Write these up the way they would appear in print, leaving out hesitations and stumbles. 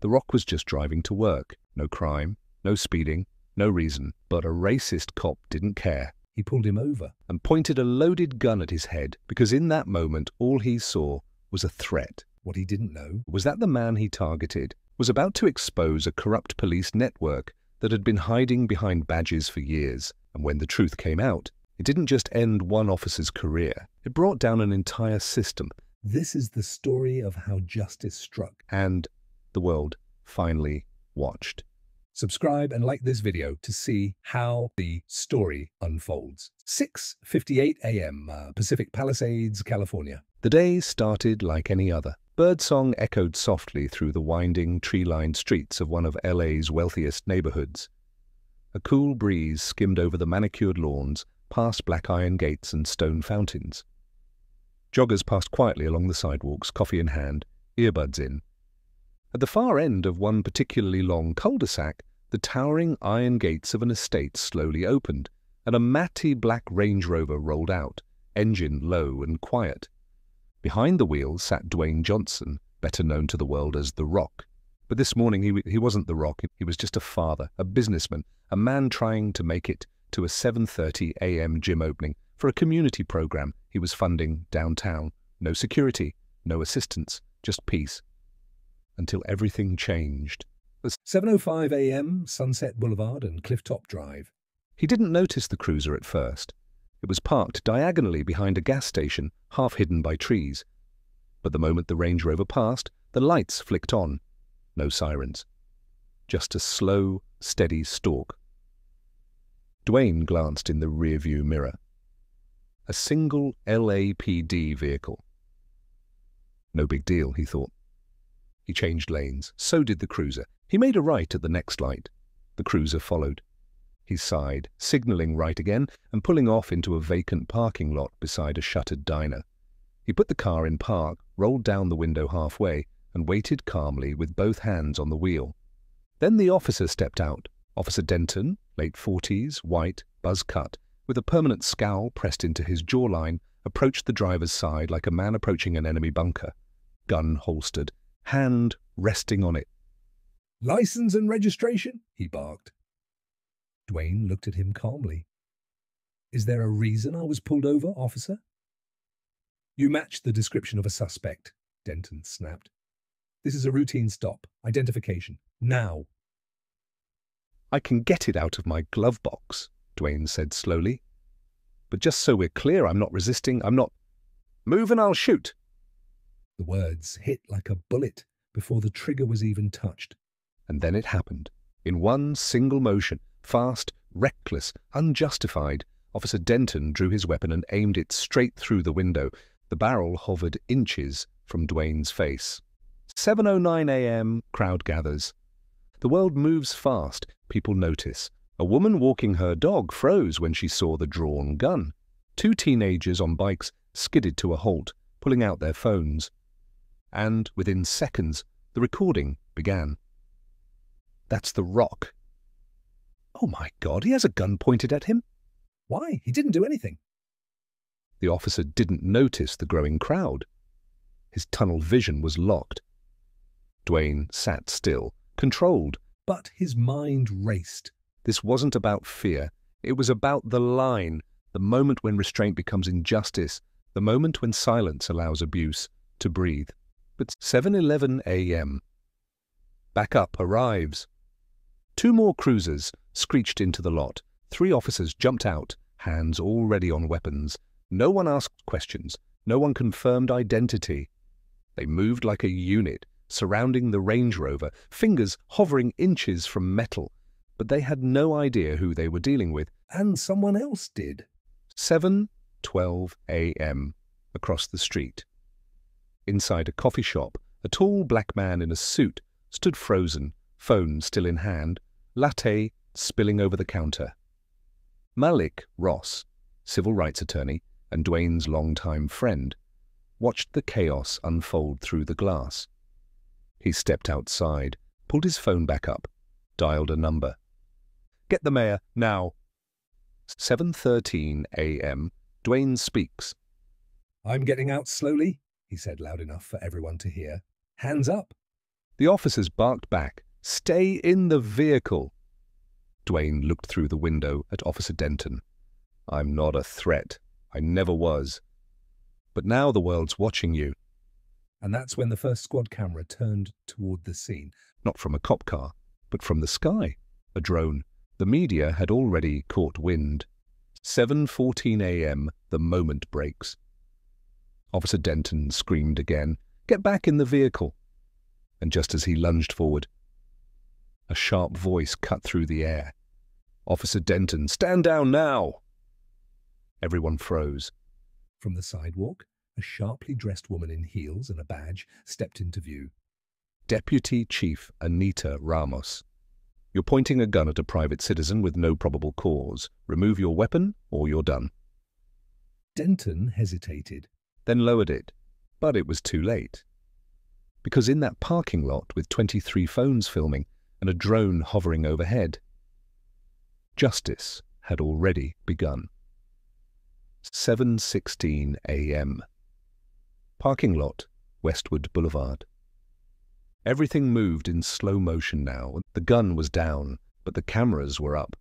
The Rock was just driving to work. No crime, no speeding, no reason. But a racist cop didn't care. He pulled him over and pointed a loaded gun at his head because in that moment all he saw was a threat. What he didn't know was that the man he targeted was about to expose a corrupt police network that had been hiding behind badges for years. And when the truth came out, it didn't just end one officer's career. It brought down an entire system. This is the story of how justice struck. And the world finally watched. Subscribe and like this video to see how the story unfolds. 6:58 a.m. Pacific Palisades, California. The day started like any other. Birdsong echoed softly through the winding, tree-lined streets of one of LA's wealthiest neighborhoods. A cool breeze skimmed over the manicured lawns, past black iron gates and stone fountains. Joggers passed quietly along the sidewalks, coffee in hand, earbuds in. At the far end of one particularly long cul-de-sac, the towering iron gates of an estate slowly opened, and a matty black Range Rover rolled out, engine low and quiet. Behind the wheel sat Dwayne Johnson, better known to the world as The Rock. But this morning he wasn't The Rock, he was just a father, a businessman, a man trying to make it to a 7:30 a.m. gym opening for a community program he was funding downtown. No security, no assistance, just peace. Until everything changed. It was 7:05 a.m., Sunset Boulevard and Clifftop Drive. He didn't notice the cruiser at first. It was parked diagonally behind a gas station, half hidden by trees. But the moment the Range Rover passed, the lights flicked on. No sirens. Just a slow, steady stalk. Dwayne glanced in the rearview mirror. A single LAPD vehicle. No big deal, he thought. He changed lanes. So did the cruiser. He made a right at the next light. The cruiser followed. He sighed, signaling right again and pulling off into a vacant parking lot beside a shuttered diner. He put the car in park, rolled down the window halfway, and waited calmly with both hands on the wheel. Then the officer stepped out. Officer Denton, late 40s, white, buzz-cut, with a permanent scowl pressed into his jawline, approached the driver's side like a man approaching an enemy bunker. Gun holstered, hand resting on it. "License and registration?" he barked. Dwayne looked at him calmly. "Is there a reason I was pulled over, officer?" "You match the description of a suspect," Denton snapped. "This is a routine stop. Identification. Now." "I can get it out of my glove box," Dwayne said slowly. "But just so we're clear, I'm not resisting. I'm not—" "Move and I'll shoot." The words hit like a bullet before the trigger was even touched. And then it happened. In one single motion, fast, reckless, unjustified, Officer Denton drew his weapon and aimed it straight through the window. The barrel hovered inches from Dwayne's face. 7:09 a.m., crowd gathers. The world moves fast. People notice. A woman walking her dog froze when she saw the drawn gun. Two teenagers on bikes skidded to a halt, pulling out their phones. And within seconds, the recording began. "That's The Rock." "Oh my God, he has a gun pointed at him." "Why? He didn't do anything." The officer didn't notice the growing crowd. His tunnel vision was locked. Dwayne sat still, controlled, but his mind raced. This wasn't about fear. It was about the line, the moment when restraint becomes injustice, the moment when silence allows abuse to breathe. But 7:11 a.m. Backup arrives. Two more cruisers screeched into the lot. Three officers jumped out, hands already on weapons. No one asked questions. No one confirmed identity. They moved like a unit, surrounding the Range Rover, fingers hovering inches from metal. But they had no idea who they were dealing with, and someone else did. 7:12 a.m. across the street. Inside a coffee shop, a tall black man in a suit stood frozen, phone still in hand, latte spilling over the counter. Malik Ross, civil rights attorney and Dwayne's longtime friend, watched the chaos unfold through the glass. He stepped outside, pulled his phone back up, dialed a number. "Get the mayor, now." 7:13 a.m. Dwayne speaks. "I'm getting out slowly," he said loud enough for everyone to hear. "Hands up." The officers barked back, "Stay in the vehicle!" Dwayne looked through the window at Officer Denton. "I'm not a threat. I never was. But now the world's watching you." And that's when the first squad camera turned toward the scene, not from a cop car, but from the sky, a drone. The media had already caught wind. 7:14 a.m., the moment breaks. Officer Denton screamed again, "Get back in the vehicle!" And just as he lunged forward, a sharp voice cut through the air. "Officer Denton, stand down now!" Everyone froze. From the sidewalk, a sharply dressed woman in heels and a badge stepped into view. Deputy Chief Anita Ramos. "You're pointing a gun at a private citizen with no probable cause. Remove your weapon or you're done." Denton hesitated, then lowered it, but it was too late. Because in that parking lot with 23 phones filming and a drone hovering overhead, justice had already begun. 7:16 a.m. Parking lot, Westwood Boulevard. Everything moved in slow motion now. The gun was down, but the cameras were up.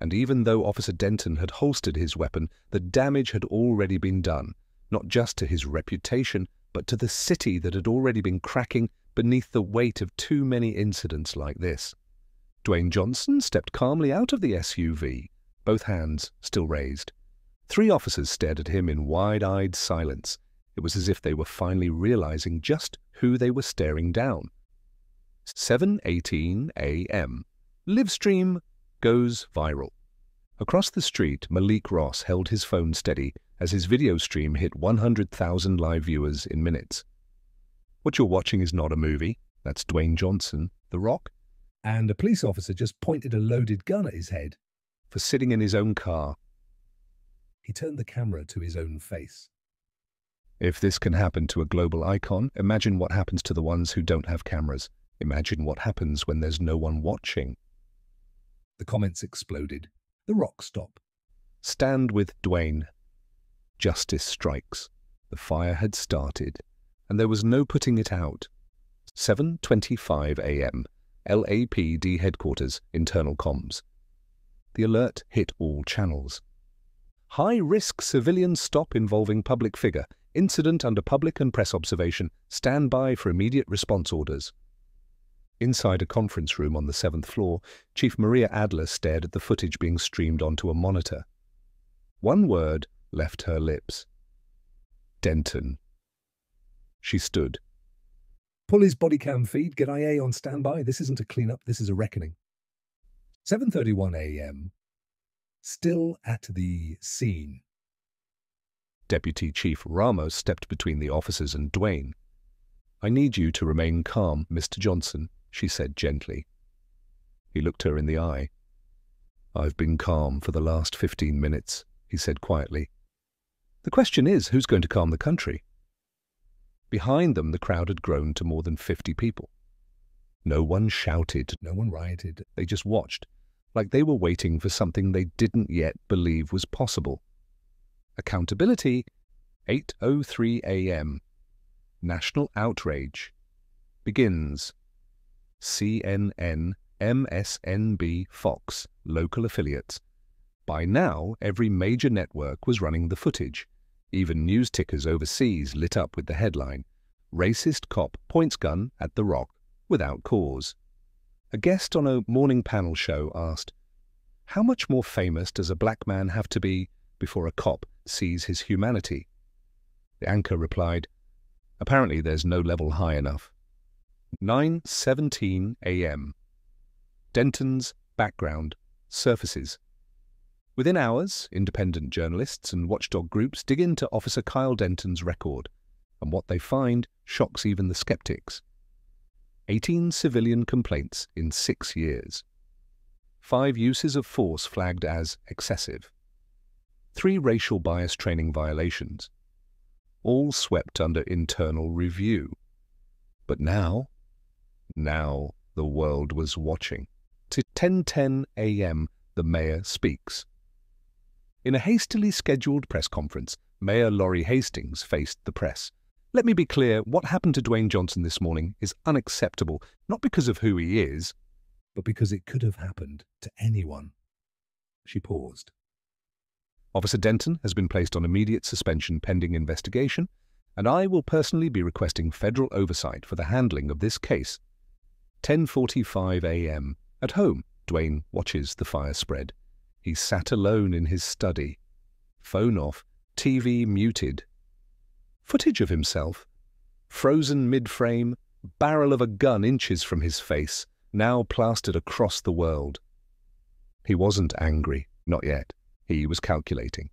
And even though Officer Denton had holstered his weapon, the damage had already been done, not just to his reputation, but to the city that had already been cracking beneath the weight of too many incidents like this. Dwayne Johnson stepped calmly out of the SUV, both hands still raised. 3 officers stared at him in wide-eyed silence. It was as if they were finally realizing just who they were staring down. 7:18 a.m. Livestream goes viral. Across the street, Malik Ross held his phone steady as his video stream hit 100,000 live viewers in minutes. "What you're watching is not a movie." That's Dwayne Johnson, The Rock. And a police officer just pointed a loaded gun at his head for sitting in his own car. He turned the camera to his own face. If this can happen to a global icon, imagine what happens to the ones who don't have cameras. Imagine what happens when there's no one watching. The comments exploded. The Rock stop. Stand with Dwayne. Justice strikes. The fire had started, and there was no putting it out. 7:25 a.m. LAPD headquarters, internal comms. The alert hit all channels. High-risk civilian stop involving public figure. Incident under public and press observation. Stand by for immediate response orders. Inside a conference room on the 7th floor, Chief Maria Adler stared at the footage being streamed onto a monitor. One word left her lips. Denton. She stood. "Pull his body cam feed, get IA on standby. This isn't a cleanup, this is a reckoning." 7:31 a.m. Still at the scene. Deputy Chief Ramos stepped between the officers and Dwayne. "I need you to remain calm, Mr. Johnson," she said gently. He looked her in the eye. "I've been calm for the last 15 minutes, he said quietly. "The question is, who's going to calm the country?" Behind them, the crowd had grown to more than 50 people. No one shouted, no one rioted. They just watched, like they were waiting for something they didn't yet believe was possible. Accountability, 8:03 a.m. National outrage. Begins. CNN, MSNB, Fox, local affiliates. By now, every major network was running the footage. Even news tickers overseas lit up with the headline, "Racist Cop Points Gun at The Rock Without Cause." A guest on a morning panel show asked, "How much more famous does a black man have to be before a cop sees his humanity?" The anchor replied, "Apparently there's no level high enough." 9:17 a.m. Denton's background surfaces. Within hours, independent journalists and watchdog groups dig into Officer Kyle Denton's record, and what they find shocks even the skeptics. 18 civilian complaints in 6 years. 5 uses of force flagged as excessive. 3 racial bias training violations. All swept under internal review. But now the world was watching. To 10:10 a.m., the mayor speaks. In a hastily scheduled press conference, Mayor Laurie Hastings faced the press. Let me be clear, what happened to Dwayne Johnson this morning is unacceptable, not because of who he is, but because it could have happened to anyone. She paused. Officer Denton has been placed on immediate suspension pending investigation, and I will personally be requesting federal oversight for the handling of this case. 10:45 a.m. At home, Dwayne watches the fire spread. He sat alone in his study. Phone off, TV muted. Footage of himself, frozen mid-frame, barrel of a gun inches from his face, now plastered across the world. He wasn't angry, not yet. He was calculating.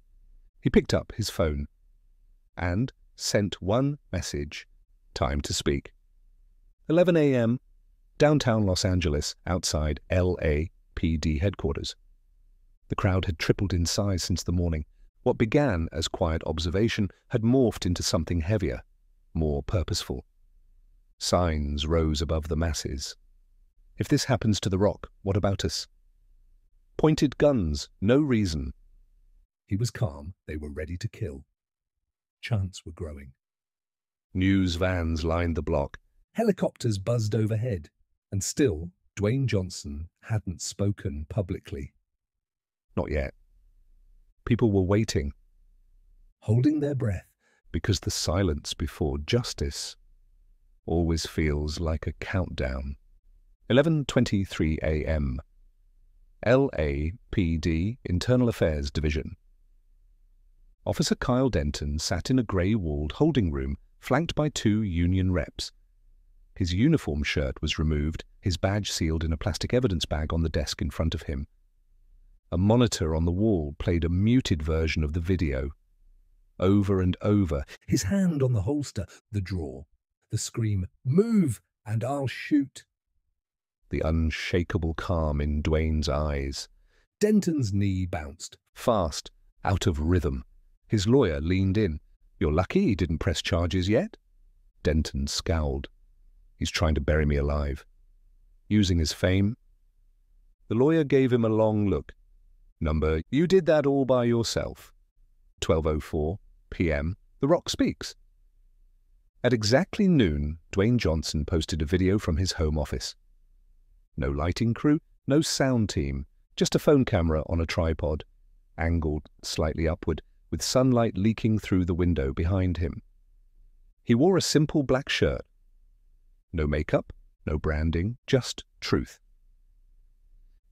He picked up his phone and sent one message. Time to speak. 11 a.m., downtown Los Angeles, outside LAPD headquarters. The crowd had tripled in size since the morning. What began as quiet observation had morphed into something heavier, more purposeful. Signs rose above the masses. If this happens to The Rock, what about us? Pointed guns, no reason. He was calm. They were ready to kill. Chants were growing. News vans lined the block. Helicopters buzzed overhead. And still, Dwayne Johnson hadn't spoken publicly. Not yet. People were waiting, holding their breath, because the silence before justice always feels like a countdown. 11:23 a.m. LAPD Internal Affairs Division. Officer Kyle Denton sat in a grey-walled holding room flanked by two union reps. His uniform shirt was removed, his badge sealed in a plastic evidence bag on the desk in front of him. A monitor on the wall played a muted version of the video. Over and over, his hand on the holster, the draw, the scream, "Move, and I'll shoot." The unshakable calm in Dwayne's eyes. Denton's knee bounced, fast, out of rhythm. His lawyer leaned in. "You're lucky he didn't press charges yet." Denton scowled. "He's trying to bury me alive." Using his fame. The lawyer gave him a long look. "Number, you did that all by yourself." 12:04 p.m. The Rock speaks. At exactly noon, Dwayne Johnson posted a video from his home office. No lighting crew, no sound team, just a phone camera on a tripod, angled slightly upward, with sunlight leaking through the window behind him. He wore a simple black shirt. No makeup, no branding, just truth.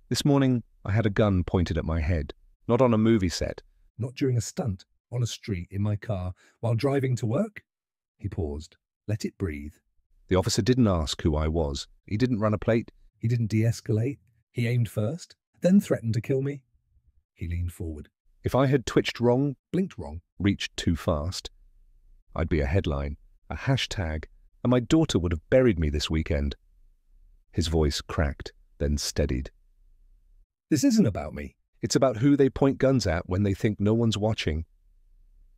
"This morning, I had a gun pointed at my head, not on a movie set, not during a stunt, on a street, in my car, while driving to work." He paused. Let it breathe. The officer didn't ask who I was. He didn't run a plate. He didn't de-escalate. He aimed first, then threatened to kill me. He leaned forward. If I had twitched wrong, blinked wrong, reached too fast, I'd be a headline, a hashtag, and my daughter would have buried me this weekend. His voice cracked, then steadied. "This isn't about me. It's about who they point guns at when they think no one's watching."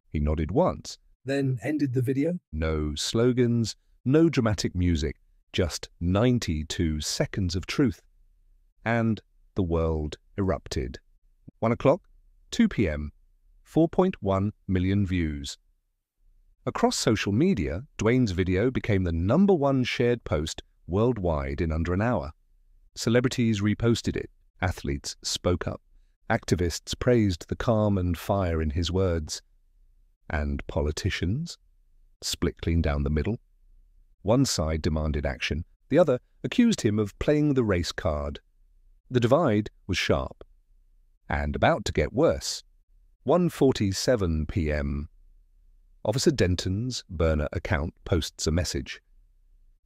He nodded once, then ended the video. No slogans, no dramatic music, just 92 seconds of truth. And the world erupted. 1 o'clock, 2 p.m., 4.1 million views. Across social media, Dwayne's video became the #1 shared post worldwide in under an hour. Celebrities reposted it. Athletes spoke up. Activists praised the calm and fire in his words. And politicians? Split clean down the middle. One side demanded action. The other accused him of playing the race card. The divide was sharp. And about to get worse. 1:47 p.m. Officer Denton's burner account posts a message.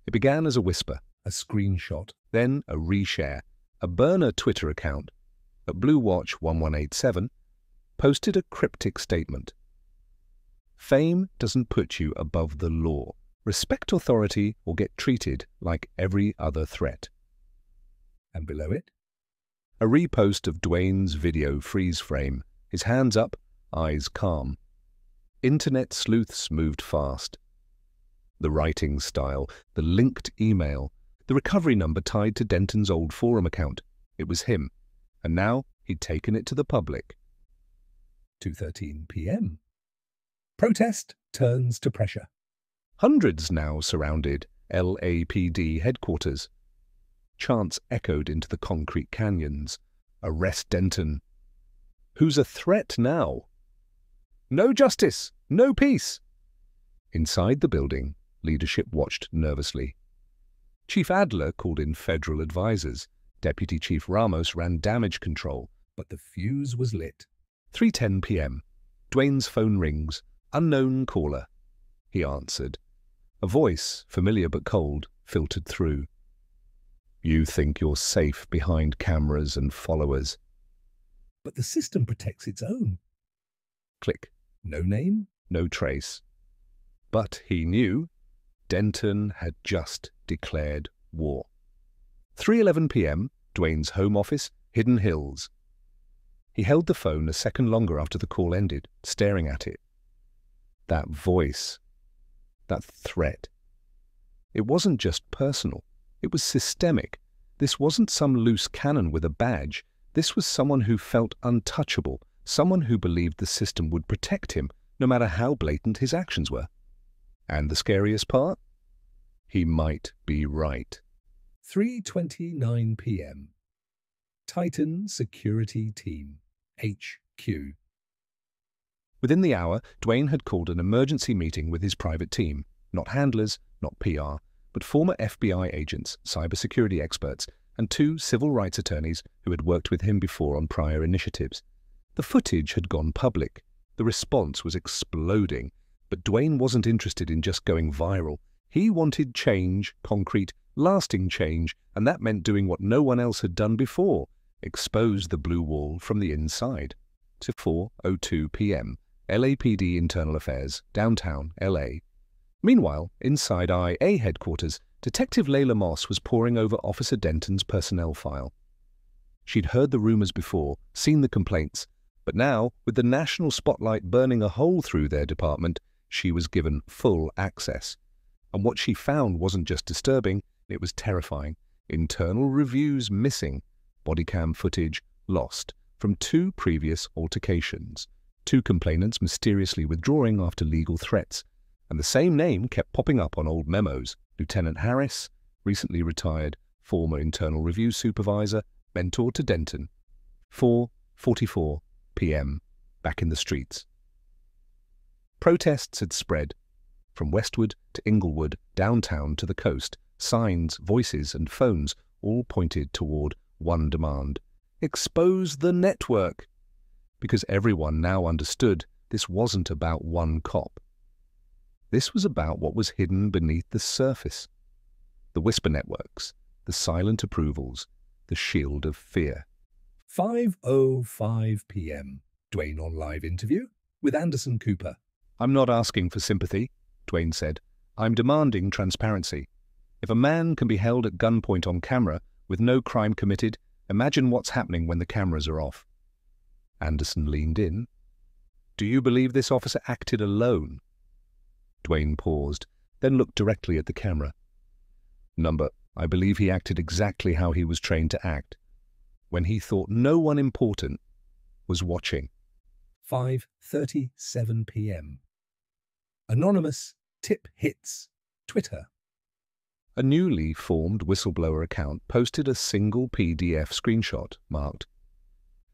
It began as a whisper, a screenshot, then a reshare. A burner Twitter account, at BlueWatch1187, posted a cryptic statement. "Fame doesn't put you above the law. Respect authority or get treated like every other threat." And below it, a repost of Dwayne's video freeze frame, his hands up, eyes calm. Internet sleuths moved fast. The writing style, the linked email, the recovery number tied to Denton's old forum account. It was him, and now he'd taken it to the public. 2:13 p.m. Protest turns to pressure. Hundreds now surrounded LAPD headquarters. Chants echoed into the concrete canyons. Arrest Denton. Who's a threat now? No justice! No peace! Inside the building, leadership watched nervously. Chief Adler called in federal advisors. Deputy Chief Ramos ran damage control, but the fuse was lit. 3:10 p.m. Dwayne's phone rings. Unknown caller. He answered. A voice, familiar but cold, filtered through. You think you're safe behind cameras and followers. But the system protects its own. Click. No name, no trace. But he knew Denton had just declared war. 3:11 p.m., Dwayne's home office, Hidden Hills. He held the phone a second longer after the call ended, staring at it. That voice, that threat. It wasn't just personal. It was systemic. This wasn't some loose cannon with a badge. This was someone who felt untouchable, someone who believed the system would protect him, no matter how blatant his actions were. And the scariest part? He might be right. 3:29 p.m. Titan Security Team, HQ. Within the hour, Dwayne had called an emergency meeting with his private team. Not handlers, not PR, but former FBI agents, cybersecurity experts, and 2 civil rights attorneys who had worked with him before on prior initiatives. The footage had gone public. The response was exploding. But Dwayne wasn't interested in just going viral. He wanted change, concrete, lasting change, and that meant doing what no one else had done before, expose the blue wall from the inside. To 4:02 p.m., LAPD Internal Affairs, downtown LA. Meanwhile, inside IA headquarters, Detective Layla Moss was poring over Officer Denton's personnel file. She'd heard the rumors before, seen the complaints, but now, with the national spotlight burning a hole through their department, she was given full access. And what she found wasn't just disturbing, it was terrifying. Internal reviews missing, bodycam footage lost from 2 previous altercations, 2 complainants mysteriously withdrawing after legal threats, and the same name kept popping up on old memos. Lieutenant Harris, recently retired, former internal review supervisor, mentor to Denton. 4:44 p.m. Back in the streets. Protests had spread. From Westwood to Inglewood, downtown to the coast, signs, voices, and phones all pointed toward one demand. Expose the network! Because everyone now understood this wasn't about one cop. This was about what was hidden beneath the surface. The whisper networks, the silent approvals, the shield of fear. 5:05 p.m. Dwayne on live interview with Anderson Cooper. I'm not asking for sympathy, Dwayne said. I'm demanding transparency. If a man can be held at gunpoint on camera with no crime committed, imagine what's happening when the cameras are off. Anderson leaned in. Do you believe this officer acted alone? Dwayne paused, then looked directly at the camera. I believe he acted exactly how he was trained to act, when he thought no one important was watching. 5:37 p.m. Anonymous tip hits Twitter. A newly formed whistleblower account posted a single PDF screenshot marked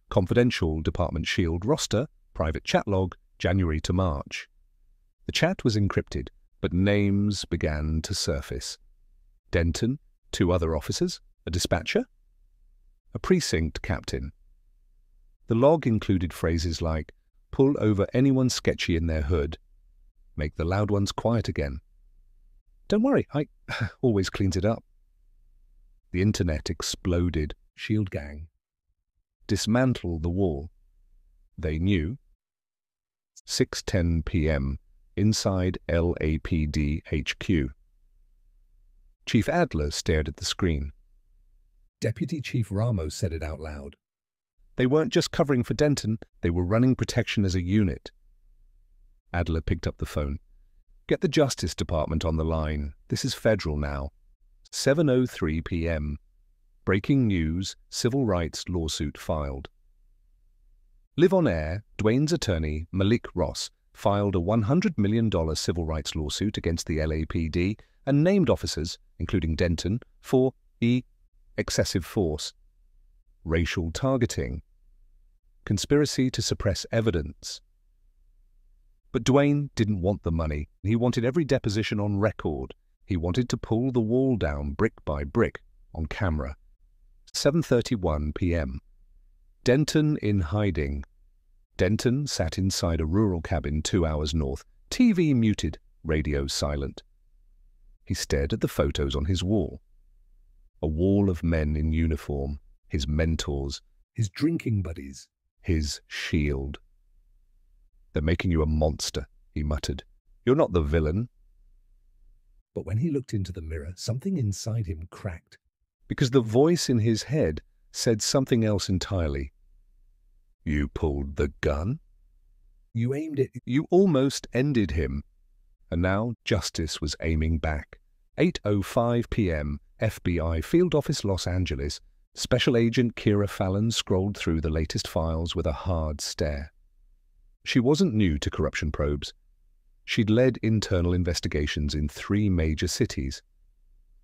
Confidential Department Shield Roster, Private Chat Log, January to March. The chat was encrypted, but names began to surface. Denton, 2 other officers, a dispatcher, a precinct captain. The log included phrases like, pull over anyone sketchy in their hood, make the loud ones quiet again. Don't worry, I always cleans it up. The internet exploded. Shield gang. Dismantle the wall. They knew. 6:10 p.m. Inside LAPD HQ. Chief Adler stared at the screen. Deputy Chief Ramos said it out loud. They weren't just covering for Denton, they were running protection as a unit. Adler picked up the phone. Get the Justice Department on the line. This is federal now. 7:03 p.m. Breaking news, civil rights lawsuit filed. Live on air, Dwayne's attorney, Malik Ross, filed a $100 million civil rights lawsuit against the LAPD and named officers, including Denton, for excessive force, racial targeting, conspiracy to suppress evidence. But Dwayne didn't want the money. He wanted every deposition on record. He wanted to pull the wall down brick by brick on camera. 7:31 p.m. Denton in hiding. Denton sat inside a rural cabin 2 hours north, TV muted, radio silent. He stared at the photos on his wall. A wall of men in uniform, his mentors, his drinking buddies, his shield. "They're making you a monster," he muttered. "You're not the villain." But when he looked into the mirror, something inside him cracked, because the voice in his head said something else entirely. "You pulled the gun? You aimed it. You almost ended him." And now justice was aiming back. 8:05 p.m., FBI Field Office, Los Angeles. Special Agent Kira Fallon scrolled through the latest files with a hard stare. She wasn't new to corruption probes. She'd led internal investigations in 3 major cities.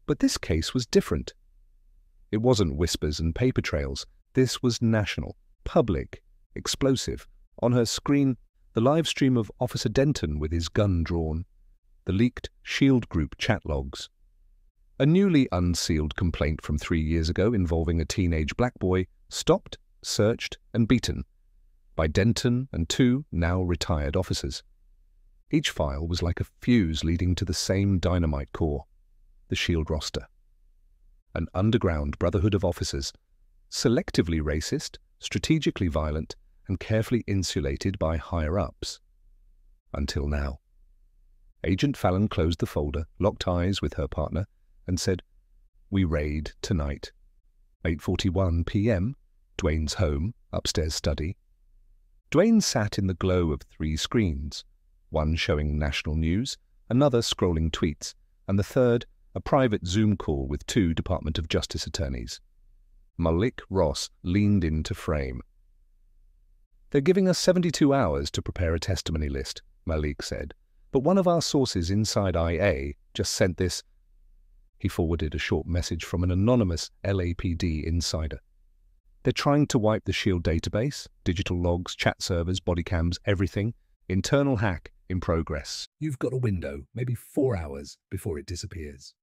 But this case was different. It wasn't whispers and paper trails. This was national, public, explosive. On her screen, the live stream of Officer Denton with his gun drawn, the leaked SHIELD Group chat logs, a newly unsealed complaint from 3 years ago involving a teenage black boy stopped, searched, and beaten by Denton and 2 now retired officers. Each file was like a fuse leading to the same dynamite core, the SHIELD roster. An underground brotherhood of officers, selectively racist, strategically violent, and carefully insulated by higher-ups. Until now. Agent Fallon closed the folder, locked eyes with her partner, and said, "We raid tonight." 8:41 p.m., Dwayne's home, upstairs study. Dwayne sat in the glow of 3 screens, one showing national news, another scrolling tweets, and the third, a private Zoom call with 2 Department of Justice attorneys. Malik Ross leaned into frame. "They're giving us 72 hours to prepare a testimony list," Malik said, "but one of our sources inside IA just sent this." He forwarded a short message from an anonymous LAPD insider. "They're trying to wipe the SHIELD database, digital logs, chat servers, body cams, everything. Internal hack in progress. You've got a window, maybe 4 hours, before it disappears."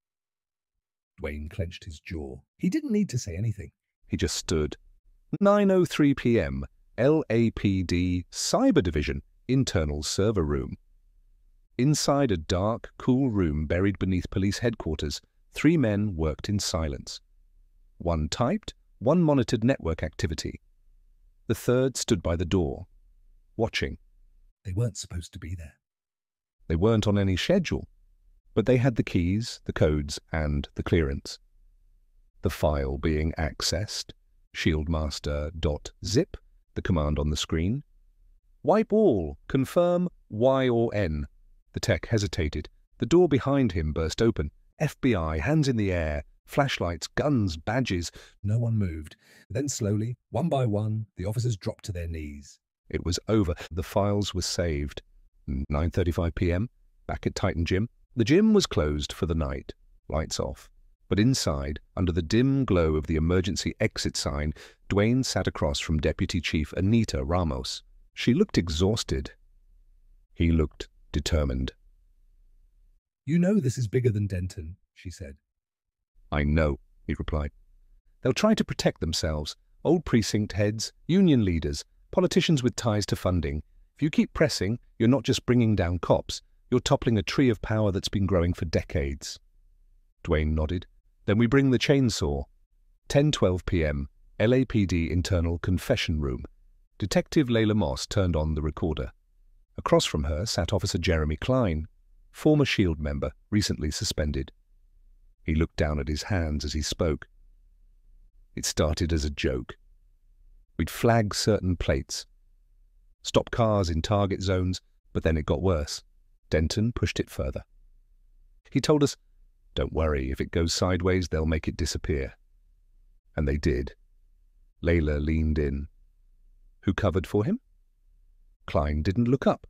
Dwayne clenched his jaw. He didn't need to say anything. He just stood. 9:03 p.m., LAPD Cyber Division, internal server room. Inside a dark, cool room buried beneath police headquarters, 3 men worked in silence. One typed, one monitored network activity. The third stood by the door, watching. They weren't supposed to be there. They weren't on any schedule, but they had the keys, the codes, and the clearance. The file being accessed, shieldmaster.zip, the command on the screen. "Wipe all, confirm Y or N." The tech hesitated. The door behind him burst open. FBI, hands in the air, flashlights, guns, badges. No one moved. Then slowly, one by one, the officers dropped to their knees. It was over. The files were saved. 9:35 p.m., back at Titan Gym. The gym was closed for the night, lights off. But inside, under the dim glow of the emergency exit sign, Dwayne sat across from Deputy Chief Anita Ramos. She looked exhausted. He looked determined. "You know this is bigger than Denton," she said. "I know," he replied. "They'll try to protect themselves. Old precinct heads, union leaders, politicians with ties to funding. If you keep pressing, you're not just bringing down cops, you're toppling a tree of power that's been growing for decades." Dwayne nodded. "Then we bring the chainsaw." 10:12 p.m., LAPD internal confession room. Detective Layla Moss turned on the recorder. Across from her sat Officer Jeremy Klein, former SHIELD member, recently suspended. He looked down at his hands as he spoke. "It started as a joke. We'd flag certain plates, stop cars in target zones, but then it got worse. Denton pushed it further. He told us, 'Don't worry, if it goes sideways, they'll make it disappear.' And they did." Layla leaned in. "Who covered for him?" Klein didn't look up.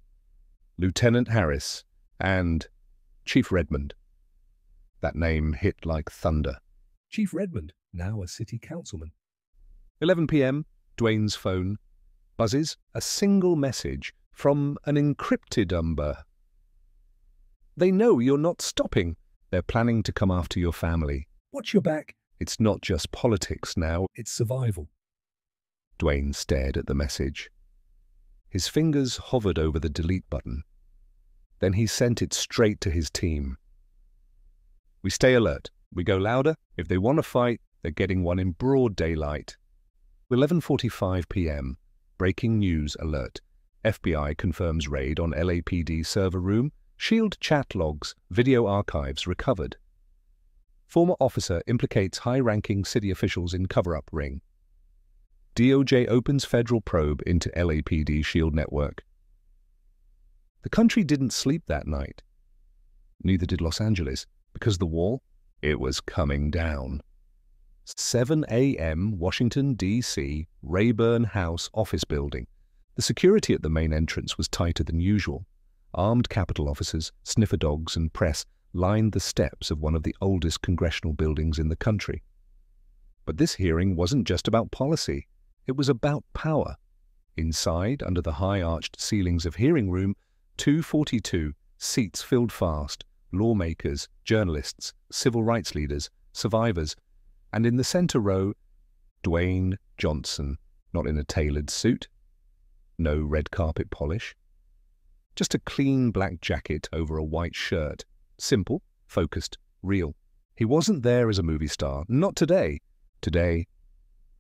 Lieutenant Harris, and Chief Redmond. That name hit like thunder. Chief Redmond, now a city councilman. 11 p.m., Dwayne's phone buzzes, a single message from an encrypted number. They know you're not stopping. They're planning to come after your family. Watch your back. It's not just politics now. It's survival. Dwayne stared at the message. His fingers hovered over the delete button. Then he sent it straight to his team. We stay alert. We go louder. If they want to fight, they're getting one in broad daylight. 11:45 p.m. Breaking news alert. FBI confirms raid on LAPD server room. Shield chat logs, video archives recovered. Former officer implicates high-ranking city officials in cover-up ring. DOJ opens federal probe into LAPD Shield network. The country didn't sleep that night. Neither did Los Angeles, because the wall, it was coming down. 7 a.m. Washington, D.C., Rayburn House office building. The security at the main entrance was tighter than usual. Armed Capitol officers, sniffer dogs, and press lined the steps of one of the oldest congressional buildings in the country. But this hearing wasn't just about policy. It was about power. Inside, under the high-arched ceilings of hearing room 242, seats filled fast, lawmakers, journalists, civil rights leaders, survivors, and in the center row, Dwayne Johnson, not in a tailored suit, no red carpet polish, just a clean black jacket over a white shirt, simple, focused, real. He wasn't there as a movie star, not today. Today,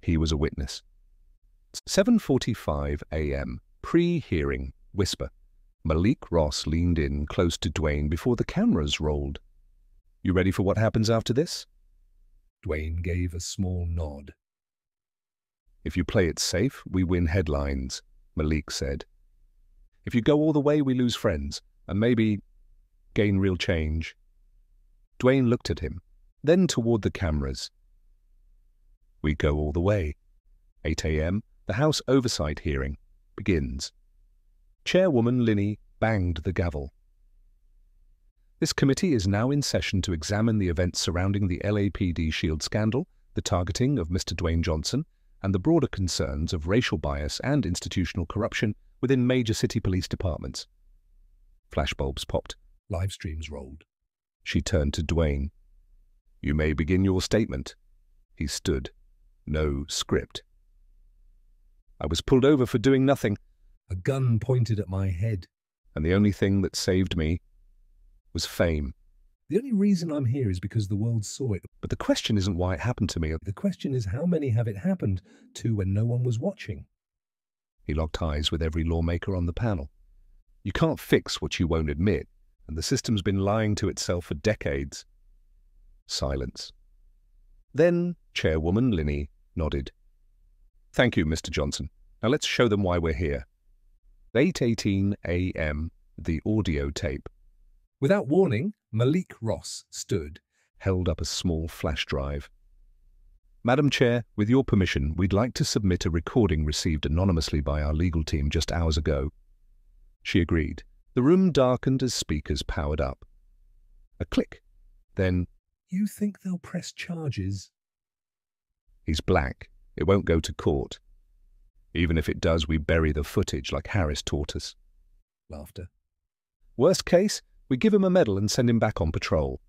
he was a witness. 7:45 a.m., pre-hearing, whisper. Malik Ross leaned in close to Dwayne before the cameras rolled. You ready for what happens after this? Dwayne gave a small nod. If you play it safe, we win headlines, Malik said. If you go all the way, we lose friends, and maybe gain real change. Dwayne looked at him, then toward the cameras. We go all the way. 8 a.m., the House Oversight hearing begins. Chairwoman Linney banged the gavel. This committee is now in session to examine the events surrounding the LAPD Shield scandal, the targeting of Mr. Dwayne Johnson, and the broader concerns of racial bias and institutional corruption within major city police departments. Flashbulbs popped. Live streams rolled. She turned to Dwayne. You may begin your statement. He stood. No script. I was pulled over for doing nothing. A gun pointed at my head. And the only thing that saved me was fame. The only reason I'm here is because the world saw it. But the question isn't why it happened to me. The question is how many have it happened to when no one was watching? He locked eyes with every lawmaker on the panel. You can't fix what you won't admit, and the system's been lying to itself for decades. Silence. Then Chairwoman Linney nodded. Thank you, Mr. Johnson. Now let's show them why we're here. 8:18 a.m., the audio tape. Without warning, Malik Ross stood, held up a small flash drive. Madam Chair, with your permission, we'd like to submit a recording received anonymously by our legal team just hours ago. She agreed. The room darkened as speakers powered up. A click. Then, You think they'll press charges? He's black. It won't go to court. Even if it does, we bury the footage like Harris taught us. Laughter. Worst case, we give him a medal and send him back on patrol.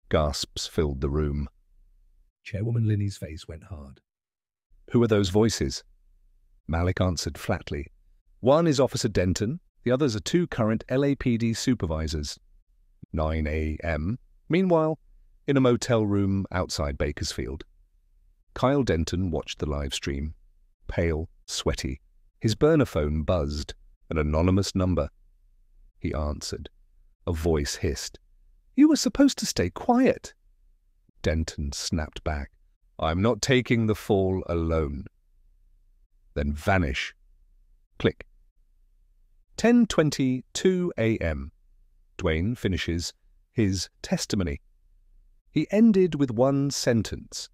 Gasps filled the room. Chairwoman Linney's face went hard. Who are those voices? Malik answered flatly. One is Officer Denton, the others are two current LAPD supervisors. 9 a.m. Meanwhile, in a motel room outside Bakersfield. Kyle Denton watched the live stream. Pale, sweaty. His burner phone buzzed. An anonymous number. He answered. A voice hissed. You were supposed to stay quiet. Denton snapped back. I'm not taking the fall alone. Then vanish. Click. 10:22 a.m. Dwayne finishes his testimony. He ended with one sentence.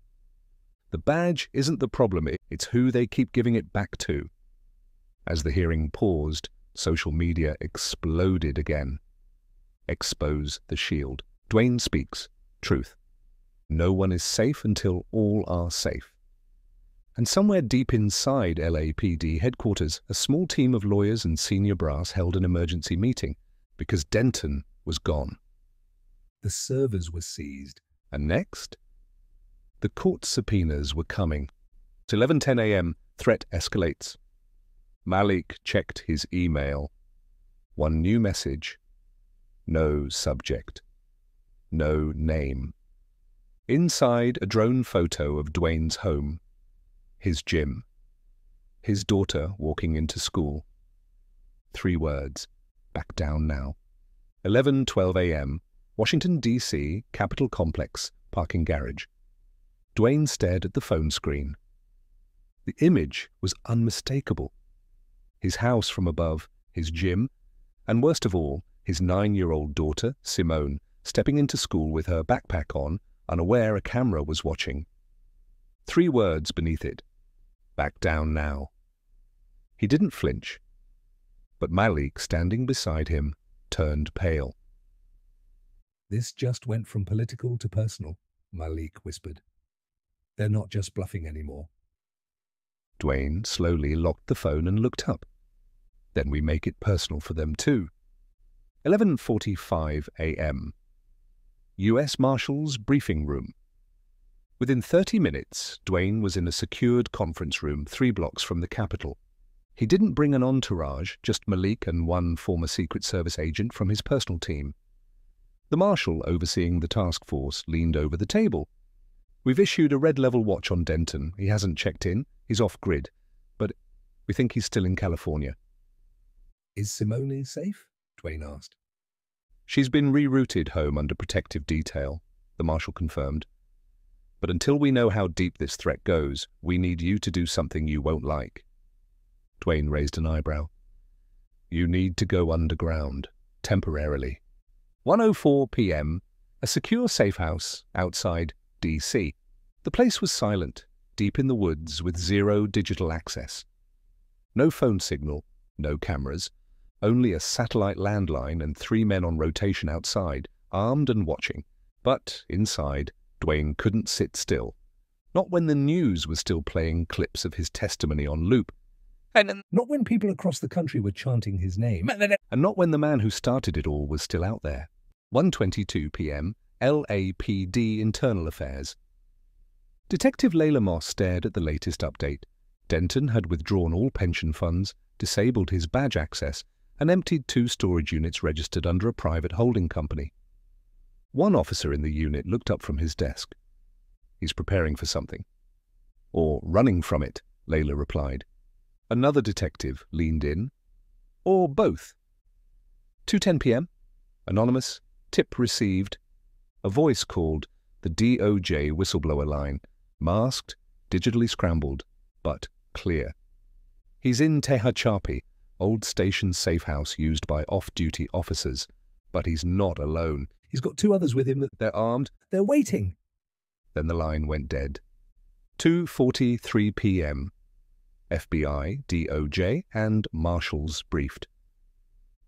The badge isn't the problem, it's who they keep giving it back to. As the hearing paused, Social media exploded again. Expose the shield. Dwayne speaks. Truth. No one is safe until all are safe. And somewhere deep inside LAPD headquarters, a small team of lawyers and senior brass held an emergency meeting because Denton was gone. The servers were seized. And next? The court subpoenas were coming. At 11:10 a.m., threat escalates. Malik checked his email. One new message. No subject. No name. Inside, a drone photo of Dwayne's home. His gym. His daughter walking into school. 3 words. Back down now. 11:12 a.m. Washington, D.C., Capitol Complex, parking garage. Dwayne stared at the phone screen. The image was unmistakable. His house from above, his gym, and worst of all, his 9-year-old daughter, Simone, stepping into school with her backpack on, unaware a camera was watching. 3 words beneath it. Back down now. He didn't flinch, but Malik, standing beside him, turned pale. This just went from political to personal, Malik whispered. They're not just bluffing anymore. Dwayne slowly locked the phone and looked up. Then we make it personal for them too. 11:45 a.m. U.S. Marshals briefing room. Within 30 minutes, Dwayne was in a secured conference room 3 blocks from the Capitol. He didn't bring an entourage, just Malik and one former Secret Service agent from his personal team. The marshal overseeing the task force leaned over the table. We've issued a red-level watch on Denton. He hasn't checked in. He's off-grid. But we think he's still in California. Is Simone safe? Dwayne asked. She's been rerouted home under protective detail, the marshal confirmed. But until we know how deep this threat goes, we need you to do something you won't like. Dwayne raised an eyebrow. You need to go underground, temporarily. 1:04 p.m., a secure safe house outside D.C. The place was silent, deep in the woods with 0 digital access. No phone signal, no cameras, only a satellite landline and 3 men on rotation outside, armed and watching. But inside, Dwayne couldn't sit still. Not when the news was still playing clips of his testimony on loop. And not when people across the country were chanting his name. And not when the man who started it all was still out there. 1:22 p.m., LAPD Internal Affairs. Detective Layla Moss stared at the latest update. Denton had withdrawn all pension funds, disabled his badge access, and emptied 2 storage units registered under a private holding company. One officer in the unit looked up from his desk. He's preparing for something. Or running from it, Layla replied. Another detective leaned in. Or both. 2:10 p.m. Anonymous. Tip received. A voice called the DOJ whistleblower line. Masked, digitally scrambled, but clear. He's in Tehachapi, old station safe house used by off-duty officers. But he's not alone. He's got 2 others with him. They're armed. They're waiting. Then the line went dead. 2:43 p.m. FBI, DOJ, and Marshals briefed.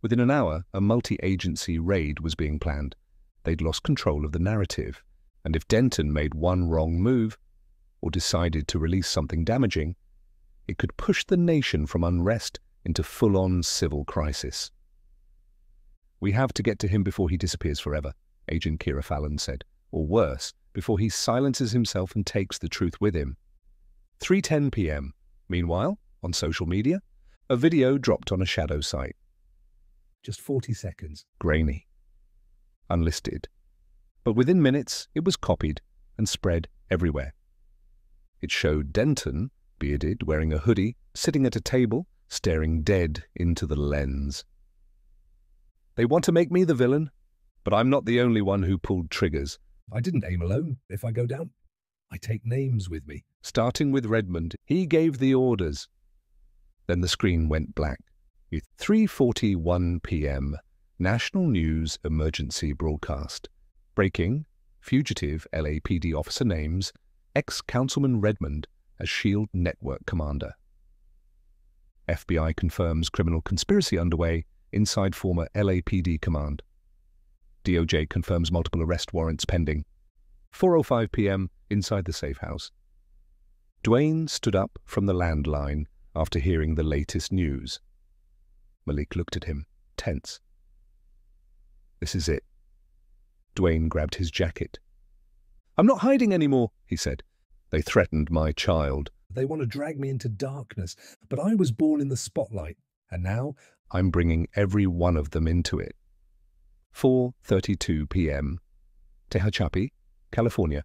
Within an hour, a multi-agency raid was being planned. They'd lost control of the narrative, and if Denton made one wrong move, or decided to release something damaging, it could push the nation from unrest into full-on civil crisis. We have to get to him before he disappears forever, Agent Kira Fallon said, or worse, before he silences himself and takes the truth with him. 3:10 p.m. Meanwhile, on social media, a video dropped on a shadow site. Just 40 seconds. Grainy. Unlisted. But within minutes, it was copied and spread everywhere. It showed Denton, bearded, wearing a hoodie, sitting at a table, staring dead into the lens. They want to make me the villain, but I'm not the only one who pulled triggers. I didn't aim alone. If I go down, I take names with me. Starting with Redmond, he gave the orders. Then the screen went black. 3:41 p.m. National News Emergency Broadcast. Breaking, fugitive LAPD officer names ex-Councilman Redmond as SHIELD Network Commander. FBI confirms criminal conspiracy underway inside former LAPD command. DOJ confirms multiple arrest warrants pending. 4:05 p.m. inside the safe house. Duane stood up from the landline after hearing the latest news. Malik looked at him, tense. "This is it." Duane grabbed his jacket. "I'm not hiding anymore," he said. "They threatened my child. They want to drag me into darkness, but I was born in the spotlight, and now I'm bringing every one of them into it." 4:32 p.m. Tehachapi, California,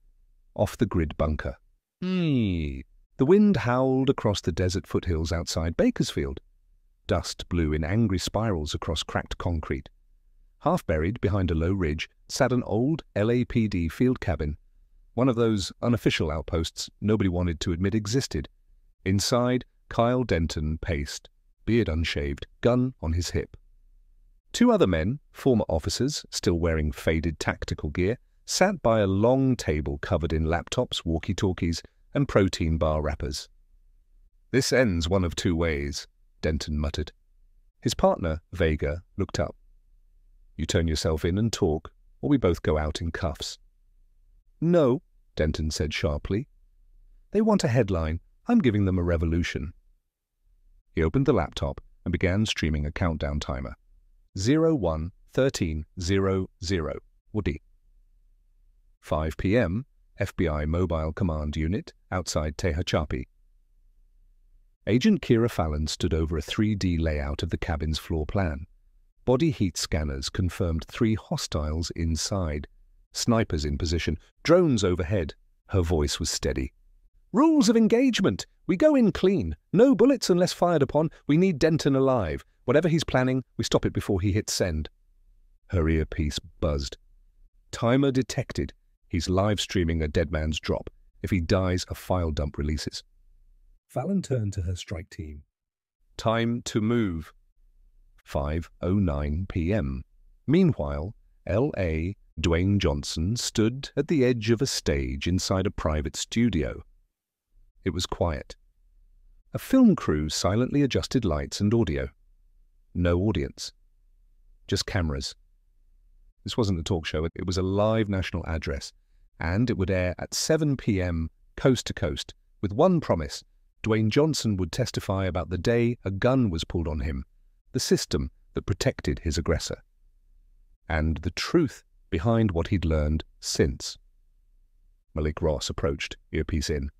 off-the-grid bunker. The wind howled across the desert foothills outside Bakersfield. Dust blew in angry spirals across cracked concrete. Half buried behind a low ridge sat an old LAPD field cabin, one of those unofficial outposts nobody wanted to admit existed. Inside, Kyle Denton paced, beard unshaved, gun on his hip. Two other men, former officers, still wearing faded tactical gear, sat by a long table covered in laptops, walkie-talkies, and protein bar wrappers. "This ends one of two ways," Denton muttered. His partner, Vega, looked up. "You turn yourself in and talk, or we both go out in cuffs." "No," Denton said sharply. "They want a headline. I'm giving them a revolution." He opened the laptop and began streaming a countdown timer. 01:13:00 Woody. 5 p.m. FBI Mobile Command Unit outside Tehachapi. Agent Kira Fallon stood over a 3D layout of the cabin's floor plan. Body heat scanners confirmed 3 hostiles inside. Snipers in position, drones overhead. Her voice was steady. "Rules of engagement. We go in clean. No bullets unless fired upon. We need Denton alive. Whatever he's planning, we stop it before he hits send." Her earpiece buzzed. "Timer detected. He's live streaming a dead man's drop. If he dies, a file dump releases." Fallon turned to her strike team. "Time to move." 5:09 p.m. Meanwhile, L.A. Duane Johnson stood at the edge of a stage inside a private studio. It was quiet. A film crew silently adjusted lights and audio. No audience. Just cameras. This wasn't a talk show, it was a live national address, and it would air at 7 p.m. coast to coast, with one promise: Duane Johnson would testify about the day a gun was pulled on him, the system that protected his aggressor, and the truth behind what he'd learned since. Malik Ross approached, earpiece in.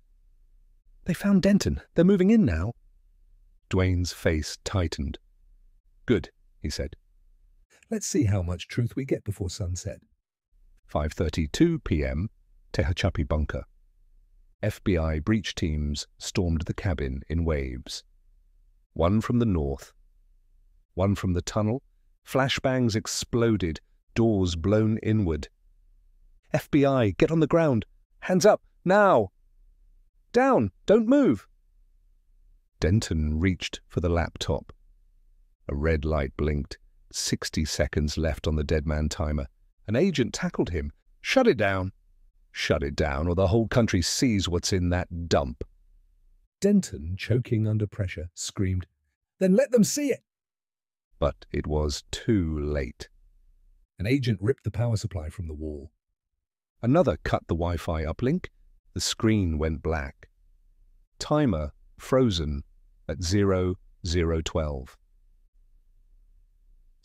"They found Denton. They're moving in now." Duane's face tightened. "Good," he said. "Let's see how much truth we get before sunset." 5:32 p.m. Tehachapi bunker. FBI breach teams stormed the cabin in waves. One from the north, one from the tunnel. Flashbangs exploded, doors blown inward. "FBI, get on the ground! Hands up, now! Down! Don't move!" Denton reached for the laptop. A red light blinked. 60 seconds left on the dead man timer. An agent tackled him. "Shut it down! Shut it down, or the whole country sees what's in that dump." Denton, choking under pressure, screamed, "Then let them see it!" But it was too late. An agent ripped the power supply from the wall. Another cut the Wi-Fi uplink. The screen went black. Timer frozen at 00:12.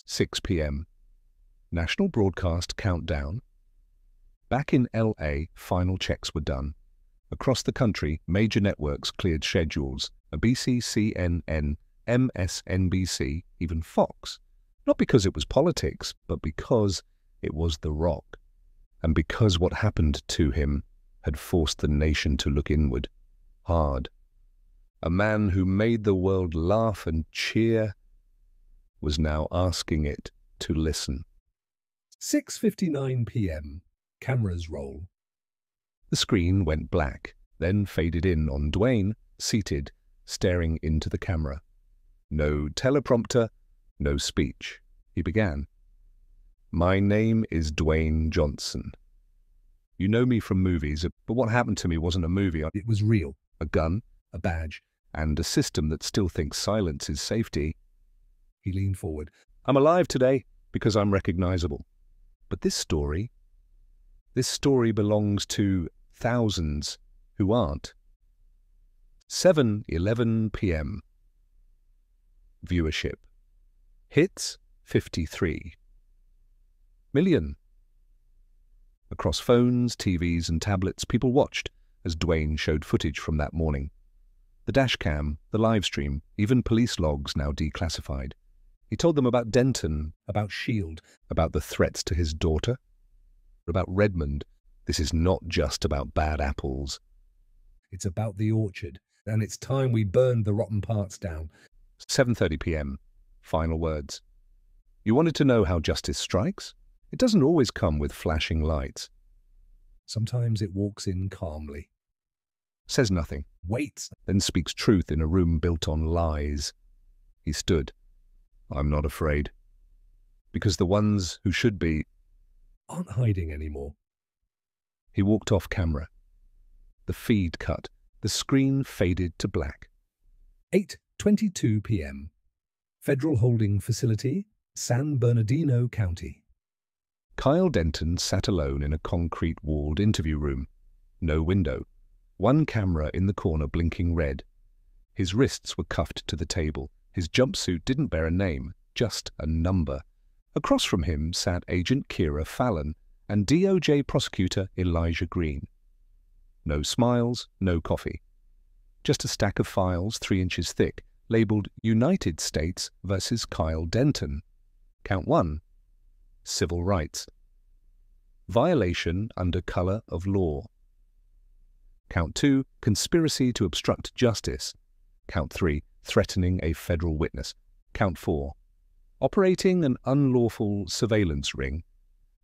6 p.m. National broadcast countdown. Back in L.A., final checks were done. Across the country, major networks cleared schedules. ABC, CNN, MSNBC, even Fox. Not because it was politics, but because it was The Rock. And because what happened to him had forced the nation to look inward, hard. A man who made the world laugh and cheer was now asking it to listen. 6:59 p.m. Cameras roll. The screen went black, then faded in on Duane, seated, staring into the camera. No teleprompter, no speech. He began. "My name is Duane Johnson. You know me from movies, but what happened to me wasn't a movie. It was real. A gun, A badge, and a system that still thinks silence is safety. He leaned forward. I'm alive today because I'm recognizable. But this story belongs to thousands who aren't. 7:11 p.m. Viewership. Hits 53 million. Across phones, TVs and tablets, people watched as Duane showed footage from that morning. The dashcam, the live stream, even police logs now declassified. He told them about Denton, About S.H.I.E.L.D. about the threats to his daughter, about Redmond. This is not just about bad apples. It's about the orchard, and it's time we burned the rotten parts down. 7:30 p.m. Final words. You wanted to know how justice strikes? It doesn't always come with flashing lights. Sometimes it walks in calmly. Says nothing, Waits. then speaks truth in a room built on lies. He stood. I'm not afraid. Because the ones who should be... Aren't hiding anymore. He walked off camera. The feed cut. The screen faded to black. 8:22 p.m. Federal Holding Facility, San Bernardino County. Kyle Denton sat alone in a concrete-walled interview room. No window. One camera in the corner blinking red. His wrists were cuffed to the table. His jumpsuit didn't bear a name, just a number. Across from him sat Agent Kira Fallon and DOJ prosecutor Elijah Green. No smiles, no coffee. Just a stack of files 3 inches thick, labeled United States versus Kyle Denton. Count 1. Civil rights. Violation under color of law. Count 2. Conspiracy to obstruct justice. Count 3. Threatening a federal witness. Count 4. Operating an unlawful surveillance ring.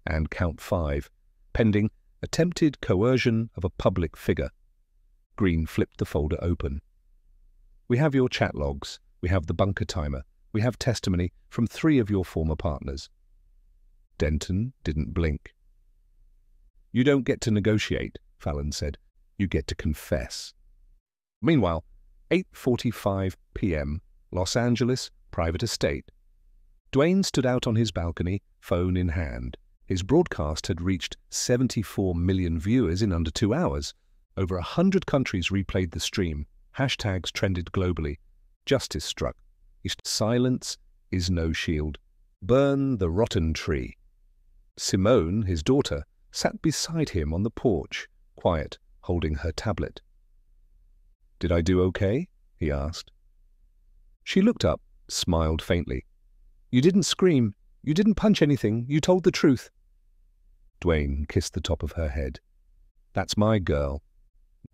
And Count 5. Pending attempted coercion of a public figure. Green flipped the folder open. We have your chat logs. We have the bunker timer. We have testimony from 3 of your former partners. Denton didn't blink. You don't get to negotiate, Fallon said. You get to confess. Meanwhile, 8:45 p.m., Los Angeles, private estate. Duane stood out on his balcony, phone in hand. His broadcast had reached 74 million viewers in under 2 hours. Over 100 countries replayed the stream. Hashtags trended globally. Justice struck. Silence is no shield. Burn the rotten tree. Simone, his daughter, sat beside him on the porch, quiet, holding her tablet. Did I do okay? He asked. She looked up, smiled faintly. You didn't scream. You didn't punch anything. You told the truth. Duane kissed the top of her head. That's my girl.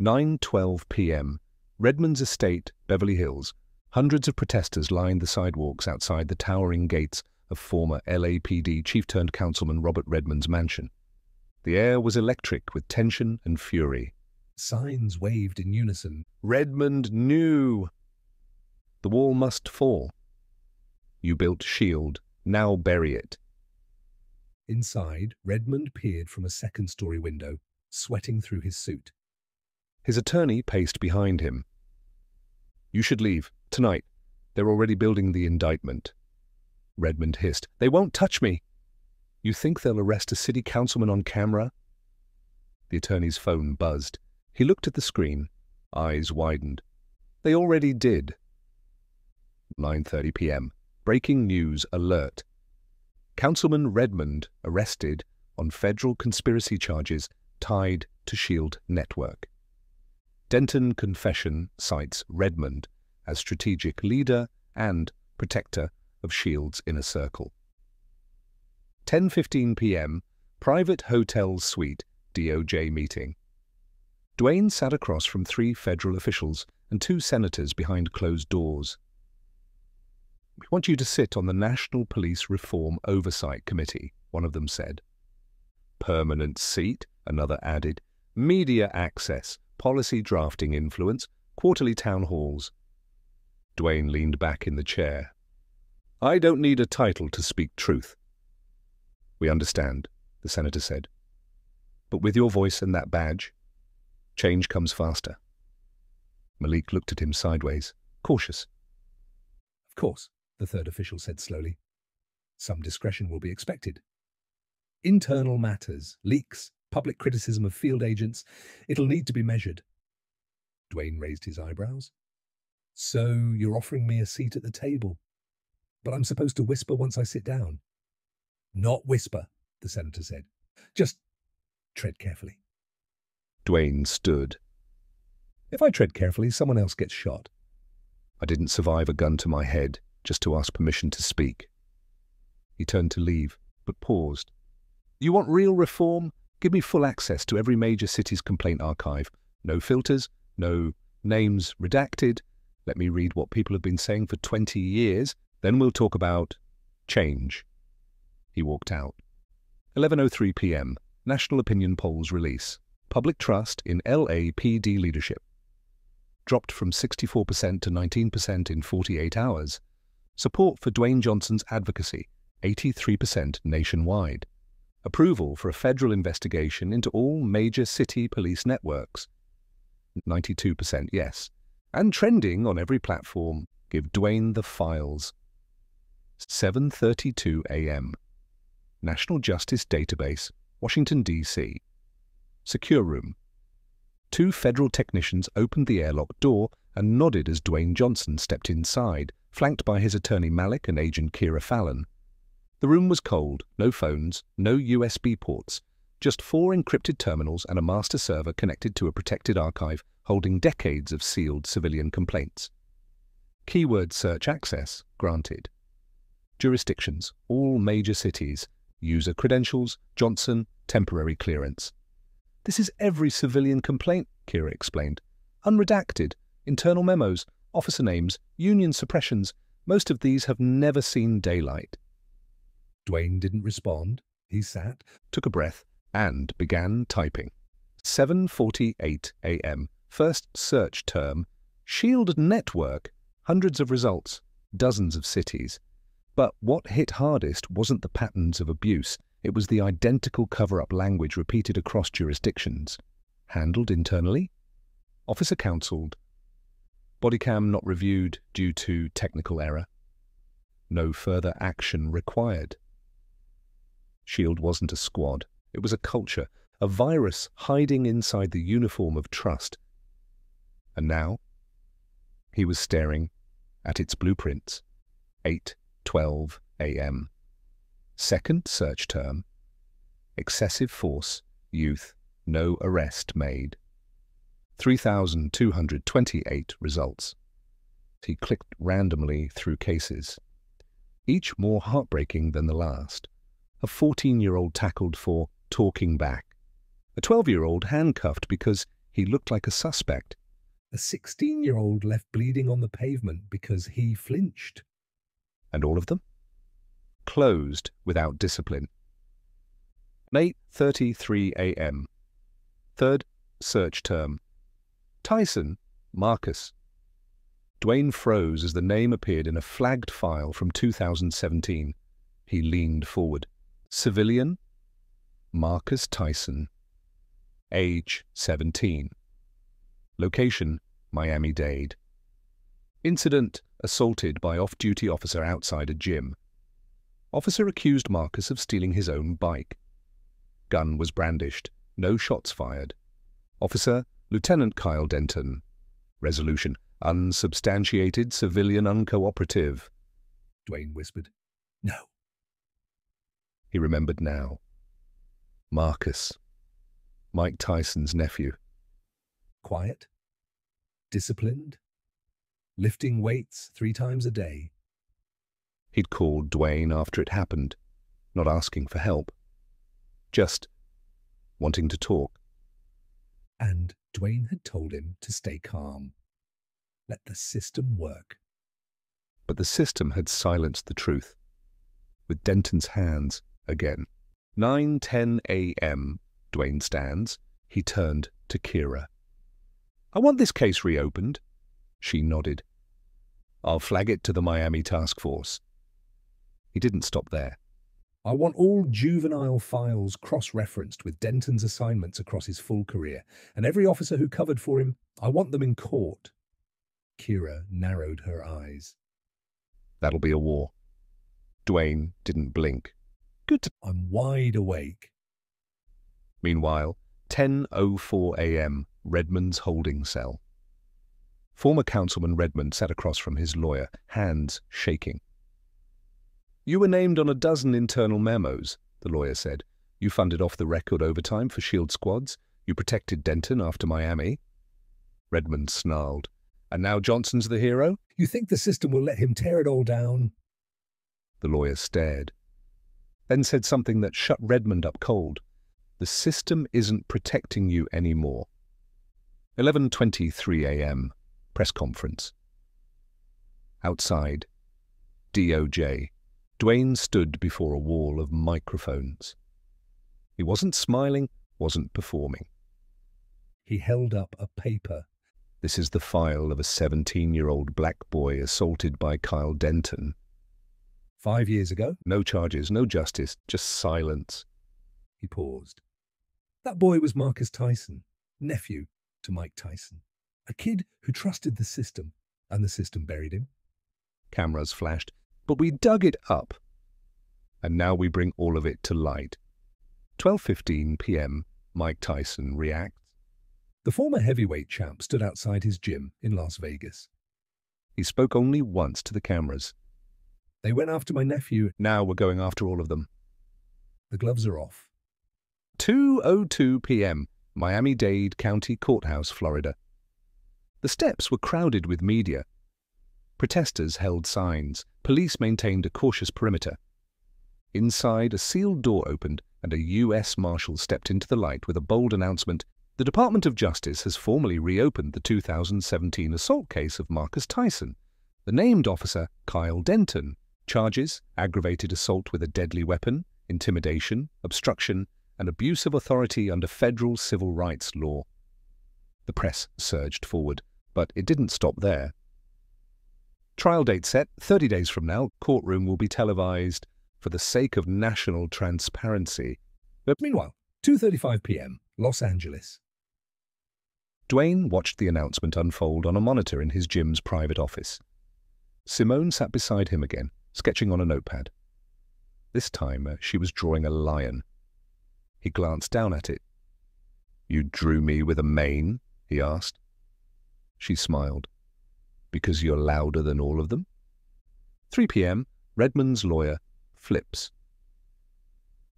9:12 p.m. Redmond's estate, Beverly Hills. Hundreds of protesters lined the sidewalks outside the towering gates of former LAPD Chief-turned-Councilman Robert Redmond's mansion. The air was electric with tension and fury. Signs waved in unison. Redmond knew. The wall must fall. You built S.H.I.E.L.D., now bury it. Inside, Redmond peered from a second-story window, sweating through his suit. His attorney paced behind him. You should leave, tonight. They're already building the indictment. Redmond hissed. They won't touch me. You think they'll arrest a city councilman on camera? The attorney's phone buzzed. He looked at the screen, eyes widened. They already did. 9:30 p.m. Breaking news alert. Councilman Redmond arrested on federal conspiracy charges tied to S.H.I.E.L.D. network. Denton confession cites Redmond as strategic leader and protector of S.H.I.E.L.D.'s inner circle. 10:15 p.m. Private hotel suite DOJ meeting. Duane sat across from 3 federal officials and 2 senators behind closed doors. We want you to sit on the National Police Reform Oversight Committee, one of them said. Permanent seat, another added. Media access, policy drafting influence, quarterly town halls. Duane leaned back in the chair. I don't need a title to speak truth. We understand, the senator said. But with your voice and that badge, change comes faster. Malik looked at him sideways, cautious. Of course, the third official said slowly. Some discretion will be expected. Internal matters, leaks, public criticism of field agents, it'll need to be measured. Duane raised his eyebrows. So you're offering me a seat at the table, but I'm supposed to whisper once I sit down? Not whisper, the senator said. Just tread carefully. Duane stood. If I tread carefully, someone else gets shot. I didn't survive a gun to my head just to ask permission to speak. He turned to leave, but paused. You want real reform? Give me full access to every major city's complaint archive. No filters, no names redacted. Let me read what people have been saying for 20 years. Then we'll talk about change. He walked out. 11:03 p.m. National opinion polls release. Public trust in LAPD leadership dropped from 64% to 19% in 48 hours. Support for Dwayne Johnson's advocacy, 83% nationwide. Approval for a federal investigation into all major city police networks, 92% yes. And trending on every platform, give Dwayne the files. 7:32 a.m. National Justice Database, Washington, D.C. Secure room. 2 federal technicians opened the airlock door and nodded as Dwayne Johnson stepped inside, flanked by his attorney Malik and agent Kira Fallon. The room was cold, no phones, no USB ports, just 4 encrypted terminals and a master server connected to a protected archive holding decades of sealed civilian complaints. Keyword search access granted. Jurisdictions, all major cities. User credentials, Johnson, temporary clearance. This is every civilian complaint, Kira explained. Unredacted, internal memos, officer names, union suppressions. Most of these have never seen daylight. Dwayne didn't respond. He sat, took a breath, and began typing. 7:48 a.m. First search term. Shield network. Hundreds of results. Dozens of cities. But what hit hardest wasn't the patterns of abuse. It was the identical cover-up language repeated across jurisdictions. Handled internally? Officer counseled. Bodycam not reviewed due to technical error. No further action required. Shield wasn't a squad. It was a culture, a virus hiding inside the uniform of trust. And now, he was staring at its blueprints. 8:12 a.m. Second search term. Excessive force, youth, no arrest made. 3,228 results. He clicked randomly through cases, each more heartbreaking than the last. A 14-year-old tackled for talking back. A 12-year-old handcuffed because he looked like a suspect. A 16-year-old left bleeding on the pavement because he flinched. And all of them? Closed without discipline. 8:33 a.m. Third search term. Tyson, Marcus. Dwayne froze as the name appeared in a flagged file from 2017. He leaned forward. Civilian, Marcus Tyson. Age 17. Location, Miami-Dade. Incident, assaulted by off-duty officer outside a gym. Officer accused Marcus of stealing his own bike. Gun was brandished. No shots fired. Officer, Lieutenant Kyle Denton. Resolution, unsubstantiated, civilian, uncooperative. Dwayne whispered. No. He remembered now. Marcus. Mike Tyson's nephew. Quiet. Disciplined. Lifting weights 3 times a day. He'd called Dwayne after it happened, not asking for help. Just wanting to talk. And Dwayne had told him to stay calm. Let the system work. But the system had silenced the truth. With Denton's hands again. 9:10 a.m. Dwayne stands. He turned to Kira. I want this case reopened. She nodded. I'll flag it to the Miami task force. He didn't stop there. I want all juvenile files cross-referenced with Denton's assignments across his full career, and every officer who covered for him, I want them in court. Kira narrowed her eyes. That'll be a war. Dwayne didn't blink. Good. I'm wide awake. Meanwhile, 10:04 a.m., Redmond's holding cell. Former Councilman Redmond sat across from his lawyer, hands shaking. You were named on a dozen internal memos, the lawyer said. You funded off-the-record overtime for SHIELD squads. You protected Denton after Miami. Redmond snarled. And now Johnson's the hero? You think the system will let him tear it all down? The lawyer stared, then said something that shut Redmond up cold. The system isn't protecting you anymore. 11:23 a.m. Press conference. Outside, DOJ. Dwayne stood before a wall of microphones. He wasn't smiling, wasn't performing. He held up a paper. This is the file of a 17-year-old black boy assaulted by Kyle Denton. 5 years ago? No charges, no justice, just silence. He paused. That boy was Marcus Tyson, nephew to Mike Tyson. A kid who trusted the system, and the system buried him. Cameras flashed, but we dug it up. And now we bring all of it to light. 12:15 p.m., Mike Tyson reacts. The former heavyweight champ stood outside his gym in Las Vegas. He spoke only once to the cameras. They went after my nephew. Now we're going after all of them. The gloves are off. 2:02 p.m., Miami-Dade County Courthouse, Florida. The steps were crowded with media. Protesters held signs. Police maintained a cautious perimeter. Inside, a sealed door opened and a U.S. Marshal stepped into the light with a bold announcement. The Department of Justice has formally reopened the 2017 assault case of Marcus Tyson. The named officer, Kyle Denton. Charges: aggravated assault with a deadly weapon, intimidation, obstruction, and abuse of authority under federal civil rights law. The press surged forward, but it didn't stop there. Trial date set, 30 days from now. Courtroom will be televised for the sake of national transparency. Meanwhile, 2:35 p.m., Los Angeles. Dwayne watched the announcement unfold on a monitor in his gym's private office. Simone sat beside him again, sketching on a notepad. This time, she was drawing a lion. He glanced down at it. You drew me with a mane? He asked. She smiled. Because you're louder than all of them? 3 p.m., Redmond's lawyer flips.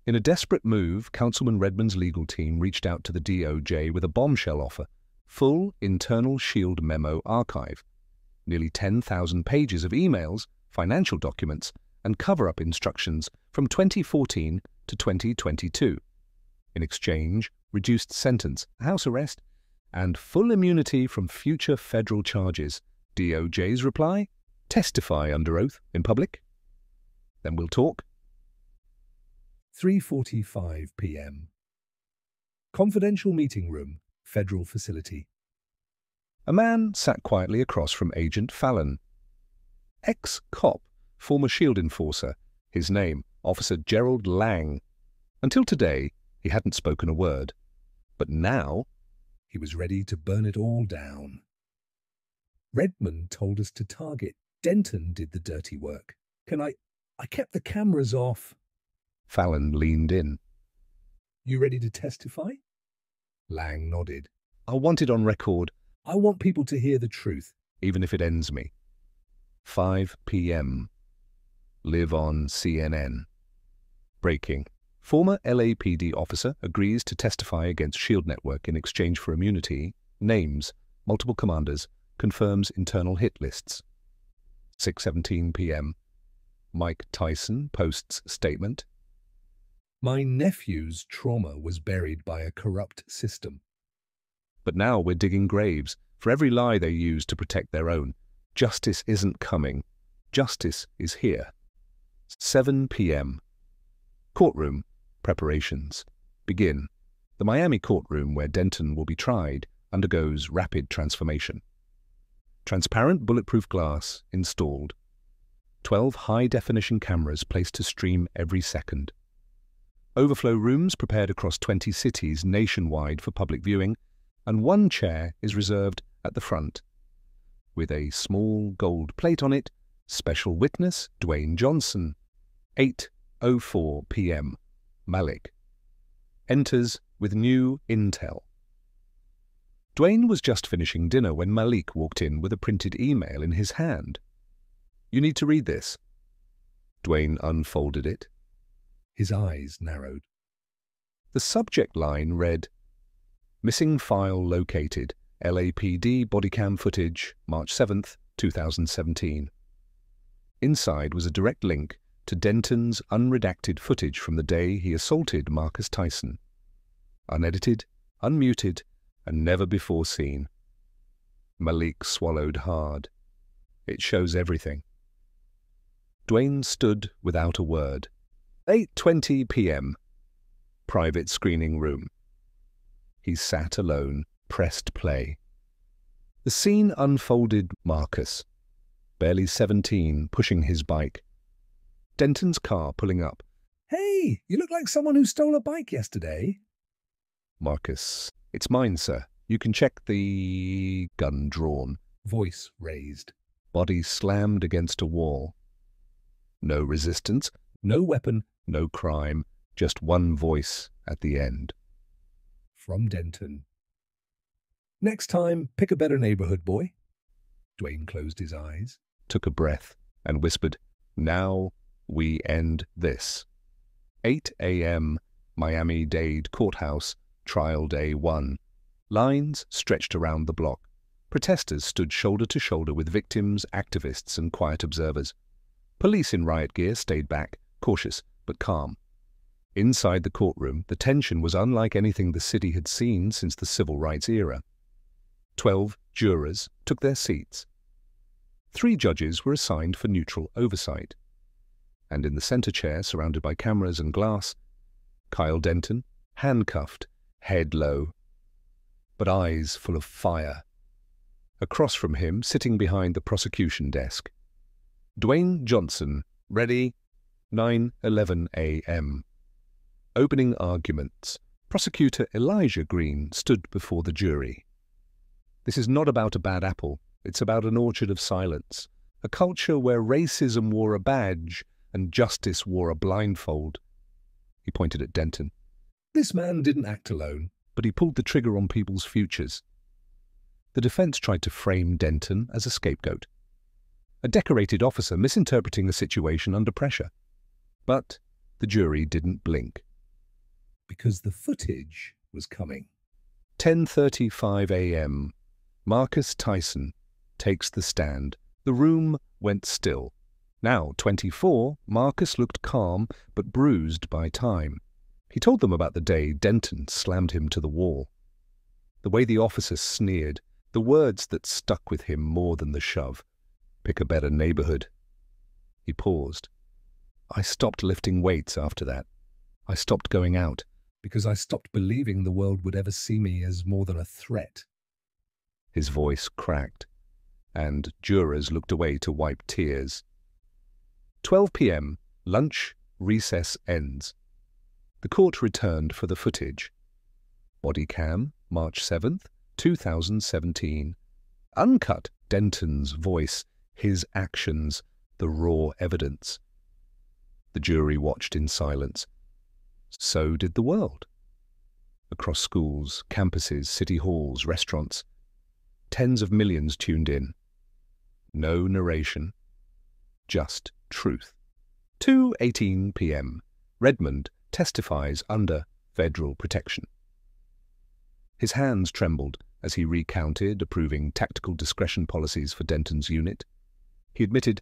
In a desperate move, Councilman Redmond's legal team reached out to the DOJ with a bombshell offer. Full internal SHIELD memo archive. Nearly 10,000 pages of emails, financial documents, and cover-up instructions from 2014 to 2022. In exchange, reduced sentence, house arrest, and full immunity from future federal charges. DOJ's reply? Testify under oath in public. Then we'll talk. 3:45 p.m. Confidential meeting room, federal facility. A man sat quietly across from Agent Fallon. Ex-cop, former SHIELD enforcer. His name, Officer Gerald Lang. Until today, he hadn't spoken a word. But now, he was ready to burn it all down. Redmond told us to target. Denton did the dirty work. I kept the cameras off. Fallon leaned in. You ready to testify? Lang nodded. I want it on record. I want people to hear the truth. Even if it ends me. 5 p.m. Live on CNN. Breaking. Former LAPD officer agrees to testify against SHIELD Network in exchange for immunity. Names. Multiple commanders. Confirms internal hit lists. 6:17 p.m. Mike Tyson posts statement. My nephew's trauma was buried by a corrupt system. But now we're digging graves for every lie they use to protect their own. Justice isn't coming. Justice is here. 7 p.m. Courtroom. Preparations. Begin. The Miami courtroom where Denton will be tried undergoes rapid transformation. Transparent bulletproof glass installed. 12 high-definition cameras placed to stream every second. Overflow rooms prepared across 20 cities nationwide for public viewing, and one chair is reserved at the front. with a small gold plate on it, Special Witness Dwayne Johnson. 8:04 p.m. Malik. Enters with new intel. Dwayne was just finishing dinner when Malik walked in with a printed email in his hand. "You need to read this." Dwayne unfolded it. His eyes narrowed. The subject line read, "Missing file located. LAPD bodycam footage, March 7th, 2017. Inside was a direct link to Denton's unredacted footage from the day he assaulted Marcus Tyson. Unedited, unmuted, and never before seen. Malik swallowed hard. It shows everything. Dwayne stood without a word. 8:20 p.m. Private screening room. He sat alone, pressed play. The scene unfolded. Marcus, barely 17, pushing his bike. Denton's car pulling up. "Hey, you look like someone who stole a bike yesterday." Marcus, "It's mine, sir. You can check the..." Gun drawn. Voice raised. Body slammed against a wall. No resistance, no weapon, no crime, just one voice at the end. From Denton. "Next time, pick a better neighborhood, boy." Dwayne closed his eyes. Took a breath and whispered, "Now we end this." 8 a.m. Miami-Dade Courthouse, Trial Day 1. Lines stretched around the block. Protesters stood shoulder to shoulder with victims, activists, and quiet observers. Police in riot gear stayed back, cautious but calm. Inside the courtroom, the tension was unlike anything the city had seen since the civil rights era. 12 jurors took their seats. 3 judges were assigned for neutral oversight. And in the center chair, surrounded by cameras and glass, Kyle Denton, handcuffed, head low, but eyes full of fire. Across from him, sitting behind the prosecution desk, Dwayne Johnson, ready. 9:11 a.m. Opening arguments. Prosecutor Elijah Green stood before the jury. "This is not about a bad apple. It's about an orchard of silence, a culture where racism wore a badge and justice wore a blindfold." He pointed at Denton. "This man didn't act alone." But he pulled the trigger on people's futures. The defense tried to frame Denton as a scapegoat, a decorated officer misinterpreting a situation under pressure. But the jury didn't blink. Because the footage was coming. 10:35 a.m. Marcus Tyson takes the stand. The room went still. Now 24, Marcus looked calm but bruised by time. He told them about the day Denton slammed him to the wall. The way the officer sneered, the words that stuck with him more than the shove. "Pick a better neighborhood." He paused. "I stopped lifting weights after that. I stopped going out." Because I stopped believing the world would ever see me as more than a threat. His voice cracked, and jurors looked away to wipe tears. 12 p.m. Lunch, recess ends. The court returned for the footage. Body cam, March 7th, 2017. Uncut, Denton's voice, his actions, the raw evidence. The jury watched in silence. So did the world. Across schools, campuses, city halls, restaurants, tens of millions tuned in. No narration, just truth. 2:18 p.m. Redmond testifies under federal protection. His hands trembled as he recounted, approving tactical discretion policies for Denton's unit. He admitted,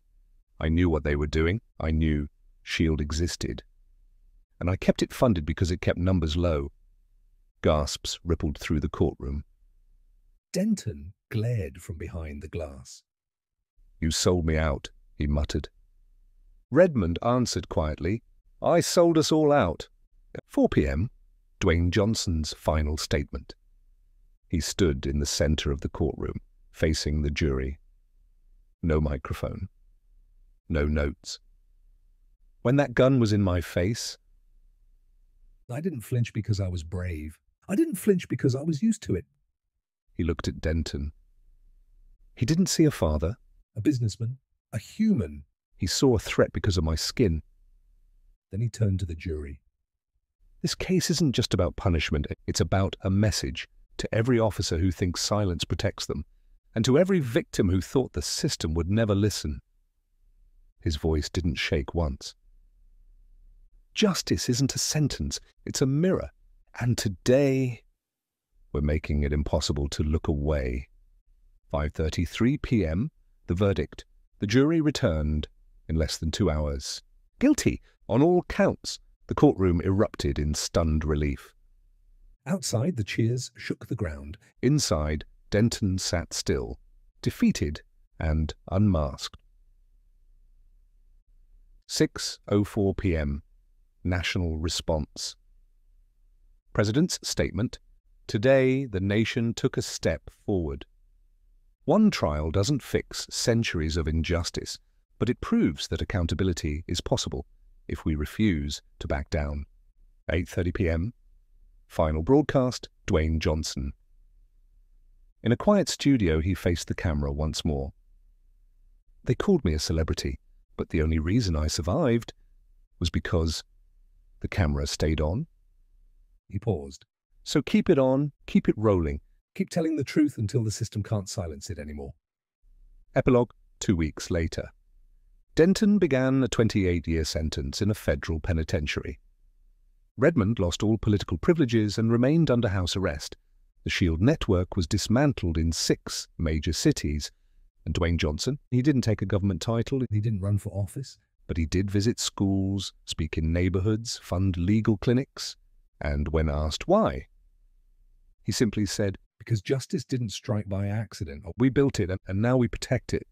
"I knew what they were doing. I knew SHIELD existed. And I kept it funded because it kept numbers low." Gasps rippled through the courtroom. Denton glared from behind the glass. "You sold me out," he muttered. Redmond answered quietly, "I sold us all out." 4 p.m. Dwayne Johnson's final statement. He stood in the center of the courtroom, facing the jury. No microphone. No notes. "When that gun was in my face..." "I didn't flinch because I was brave. I didn't flinch because I was used to it." He looked at Denton. He didn't see a father. a businessman, a human. He saw a threat because of my skin. Then he turned to the jury. This case isn't just about punishment. It's about a message to every officer who thinks silence protects them, and to every victim who thought the system would never listen. His voice didn't shake once. Justice isn't a sentence, it's a mirror. And today, we're making it impossible to look away. 5:33 p.m., the verdict. The jury returned in less than 2 hours. Guilty on all counts. The courtroom erupted in stunned relief. Outside, the cheers shook the ground. Inside, Denton sat still, defeated and unmasked. 6:04 p.m. National response. President's statement. Today, the nation took a step forward. One trial doesn't fix centuries of injustice, but it proves that accountability is possible if we refuse to back down. 8:30 p.m. Final broadcast, Dwayne Johnson. In a quiet studio, he faced the camera once more. They called me a celebrity, but the only reason I survived was because the camera stayed on. He paused. So keep it on, keep it rolling. Keep telling the truth until the system can't silence it anymore. Epilogue 2 weeks later. Denton began a 28-year sentence in a federal penitentiary. Redmond lost all political privileges and remained under house arrest. The SHIELD network was dismantled in 6 major cities. And Dwayne Johnson, he didn't take a government title. He didn't run for office. But he did visit schools, speak in neighborhoods, fund legal clinics. And when asked why, he simply said, because justice didn't strike by accident. we built it and now we protect it.